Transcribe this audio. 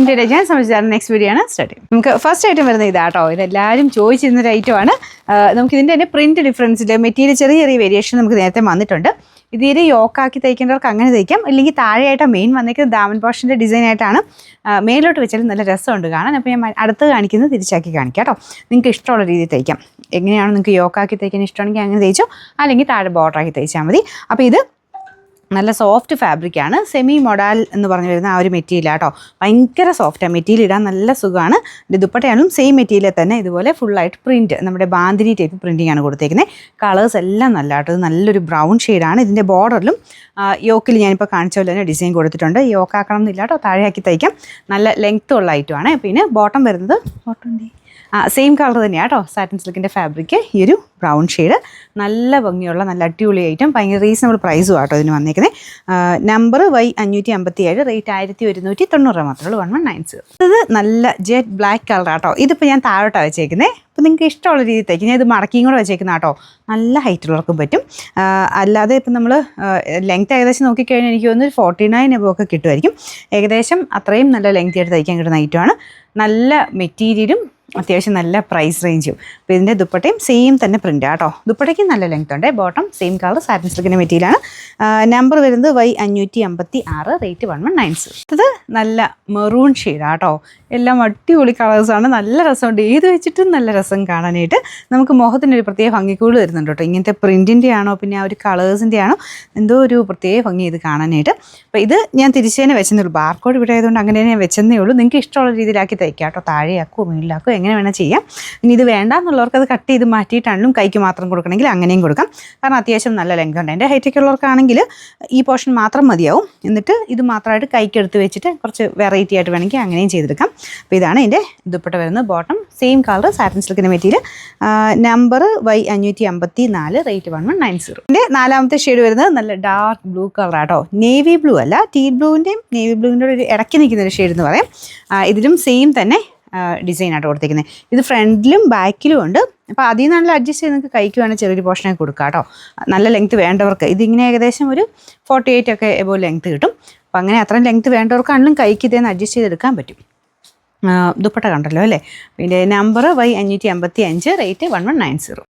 To ഞാൻ സംബന്ധിച്ചാണ് next video ആണ് സ്റ്റാർട്ട് ചെയ്യും. നമുക്ക് ഫസ്റ്റ് ഐറ്റം വരുന്നത് ഇതാട്ടോ. ഇതെല്ലാവരും ചോദിച്ചിരുന്നൊരു ഐറ്റമാണ്. നമുക്ക് ഇതിൻ്റെ തന്നെ പ്രിന്റ് ഡിഫറൻസിൽ മെറ്റീരിയൽ ചെറിയ ചെറിയ വേരിയേഷൻ നമുക്ക് നേരത്തെ വന്നിട്ടുണ്ട്. ഇതിൽ യോക്കാക്കി തയ്ക്കേണ്ടവർക്ക് അങ്ങനെ തയ്ക്കാം, അല്ലെങ്കിൽ താഴെയായിട്ട് മെയിൻ വന്നേക്കുന്നത് ദാമൻ പോർഷൻ്റെ ഡിസൈൻ ആയിട്ടാണ്. മേലോട്ട് വെച്ചാലും നല്ല രസമുണ്ട് കാണാൻ. അപ്പോൾ ഞാൻ അടുത്ത് കാണിക്കുന്നത് തിരിച്ചാക്കി കാണിക്കാം കേട്ടോ. നിങ്ങൾക്ക് ഇഷ്ടമുള്ള രീതിയിൽ തയ്ക്കാം. എങ്ങനെയാണ് നിങ്ങൾക്ക് യോക്കാക്കി തയ്ക്കാൻ ഇഷ്ടമാണെങ്കിൽ അങ്ങനെ തയ്ച്ചോ, അല്ലെങ്കിൽ താഴെ ബോർഡറാക്കി തയ്ച്ചാൽ മതി. അപ്പോൾ ഇത് നല്ല സോഫ്റ്റ് ഫാബ്രിക്കാണ്. സെമി മൊഡാൽ എന്ന് പറഞ്ഞു വരുന്ന ആ ഒരു മെറ്റീരിയൽ കേട്ടോ. ഭയങ്കര സോഫ്റ്റാണ്, മെറ്റീരിയൽ ഇടാൻ നല്ല സുഖമാണ്. ദുപ്പട്ടയാണെങ്കിലും സെയിം മെറ്റീരിയൽ തന്നെ ഇതുപോലെ ഫുള്ളായിട്ട് പ്രിൻറ്റ്, നമ്മുടെ ബാന്തിനി ടൈപ്പ് പ്രിൻറ്റിംഗ് ആണ് കൊടുത്തേക്കുന്നത്. കളേഴ്സ് എല്ലാം നല്ല കേട്ടോ. ഇത് നല്ലൊരു ബ്രൗൺ ഷെയ്ഡാണ്. ഇതിൻ്റെ ബോർഡറിലും യോക്കിൽ ഞാനിപ്പോൾ കാണിച്ച പോലെ തന്നെ ഡിസൈൻ കൊടുത്തിട്ടുണ്ട്. യോക്കാക്കണം എന്നില്ല കേട്ടോ, താഴെയാക്കി തയ്ക്കാം. നല്ല ലെങ്ത്ത് ഉള്ള ഐറ്റമാണ്. പിന്നെ ബോട്ടം വരുന്നത് സെയിം കളർ തന്നെയാണ് കേട്ടോ. സാറ്റിൻ സിൽക്കിൻ്റെ ഫാബ്രിക്, ഈ ഒരു ബ്രൗൺ ഷെയ്ഡ്, നല്ല ഭംഗിയുള്ള നല്ല അടിപൊളി ഐറ്റം. ഭയങ്കര റീസണബിൾ പ്രൈസും ആട്ടോ ഇതിന് വന്നേക്കുന്നത്. നമ്പർ Y557, റേറ്റ് 1190 മാത്രമേ ഉള്ളൂ. 1190. ഇത് നല്ല ജെറ്റ് ബ്ലാക്ക് കളർ ആട്ടോ. ഇതിപ്പോൾ ഞാൻ താഴോട്ടാണ് വെച്ചേക്കുന്നത്. അപ്പോൾ നിങ്ങൾക്ക് ഇഷ്ടമുള്ള രീതിയിൽ തയ്ക്കും. ഞാൻ ഇത് മടക്കിയും കൂടെ വെച്ചേക്കുന്ന കേട്ടോ. നല്ല ഹൈറ്റുള്ളവർക്കും പറ്റും. അല്ലാതെ ഇപ്പം നമ്മൾ ലെങ്ത്ത് ഏകദേശം നോക്കിക്കഴിഞ്ഞാൽ എനിക്ക് തോന്നുന്നു 49 എബോവൊക്കെ കിട്ടുമായിരിക്കും. ഏകദേശം അത്രയും നല്ല ലെങ്ത് ആയിട്ട് തയ്ക്കാൻ കിട്ടുന്ന ഐറ്റമാണ്. നല്ല മെറ്റീരിയലും അത്യാവശ്യം നല്ല പ്രൈസ് റേഞ്ചും. അപ്പോൾ ഇതിൻ്റെ ദുപ്പട്ടയും സെയിം തന്നെ പ്രിൻ്റ് ആട്ടോ. ദുപ്പട്ടയ്ക്ക് നല്ല ലെങ്ത് ഉണ്ട്. ബോട്ടം സെയിം കളർ സാറ്റിൻ സിൽക്കിൻ്റെ മെറ്റീരിയലാണ്. നമ്പർ വരുന്നത് Y556, റേറ്റ് 1190. ഇത് നല്ല മെറൂൺ ഷെയ്ഡാട്ടോ. എല്ലാം അടിപൊളി കളേഴ്സാണ്. നല്ല രസമുണ്ട്. ഏത് വെച്ചിട്ടും നല്ല രസം കാണാനായിട്ട്. നമുക്ക് മുഖത്തിനൊരു പ്രത്യേക ഭംഗിക്കൂട് വരുന്നുണ്ട് കേട്ടോ. ഇങ്ങനത്തെ പ്രിൻറ്റിൻ്റെ ആണോ പിന്നെ ആ ഒരു കളേഴ്സിൻ്റെ ആണോ എന്തോ ഒരു പ്രത്യേക ഭംഗി ഇത് കാണാനായിട്ട്. അപ്പോൾ ഇത് ഞാൻ തിരിച്ചു തന്നെ വെച്ചെന്നേ ഉള്ളൂ. ബാർകോഡ് ഇവിടെ ആയതുകൊണ്ട് അങ്ങനെ ഞാൻ വെച്ചെന്നേ ഉള്ളൂ. നിങ്ങൾക്ക് ഇഷ്ടമുള്ള രീതിയിലാക്കി തയ്ക്കാം കേട്ടോ. താഴെയാക്കോ മുകളിലാക്കോ എങ്ങനെ വേണം ചെയ്യാം. ഇനി ഇത് വേണ്ടാന്നുള്ളവർക്ക് അത് കട്ട് ചെയ്ത് മാറ്റിയിട്ടാണെങ്കിലും കൈക്ക് മാത്രം കൊടുക്കണമെങ്കിൽ അങ്ങനെയും കൊടുക്കാം. കാരണം അത്യാവശ്യം നല്ല ലെങ്ത് ഉണ്ട്. എൻ്റെ ഹൈറ്റൊക്കെ ഉള്ളവർക്കാണെങ്കിൽ ഈ പോർഷൻ മാത്രം മതിയാവും. എന്നിട്ട് ഇത് മാത്രമായിട്ട് കൈക്ക് എടുത്ത് വെച്ചിട്ട് കുറച്ച് വെറൈറ്റി ആയിട്ട് വേണമെങ്കിൽ അങ്ങനെയും ചെയ്തെടുക്കാം. അപ്പോൾ ഇതാണ് എൻ്റെ ദുപ്പട്ട വരുന്നത്. ബോട്ടം സെയിം കളർ സാറ്റിൻ സിൽക്കിൻ്റെ മെറ്റീരിയൽ. Number Y554, rate 1190. എൻ്റെ നാലാമത്തെ ഷെയ്ഡ് വരുന്നത് നല്ല ഡാർക്ക് ബ്ലൂ കളറാട്ടോ. നേവി ബ്ലൂ അല്ല, ടീ ബ്ലൂവിൻ്റെയും നേവി ബ്ലൂവിൻ്റെ ഒരു ഇടയ്ക്ക് നിൽക്കുന്നൊരു ഷെയ്ഡ് എന്ന് പറയാം. ഇതിലും സെയിം തന്നെ ഡിസൈനായിട്ട് കൊടുത്തിരിക്കുന്നത്. ഇത് ഫ്രണ്ടിലും ബാക്കിലും ഉണ്ട്. അപ്പോൾ അതിൽ നിന്നുള്ള അഡ്ജസ്റ്റ് ചെയ്ത് നിങ്ങൾക്ക് കൈക്ക് വേണമെങ്കിൽ ചെറിയൊരു പോർഷനൊക്കെ കൊടുക്കാം കേട്ടോ. നല്ല ലെങ്ത്ത് വേണ്ടവർക്ക് ഇതിങ്ങനെ ഏകദേശം ഒരു 48 ഒക്കെ എബോ ലെങ്ത്ത് കിട്ടും. അപ്പോൾ അങ്ങനെ അത്രയും ലെങ്ത്ത് വേണ്ടവർക്കാണെങ്കിലും കൈക്ക് ഇതേന്ന് അഡ്ജസ്റ്റ് ചെയ്തെടുക്കാൻ പറ്റും. ദുപ്പട്ട കണ്ടല്ലോ അല്ലേ. പിന്നെ നമ്പർ Y555, റേറ്റ് 1190.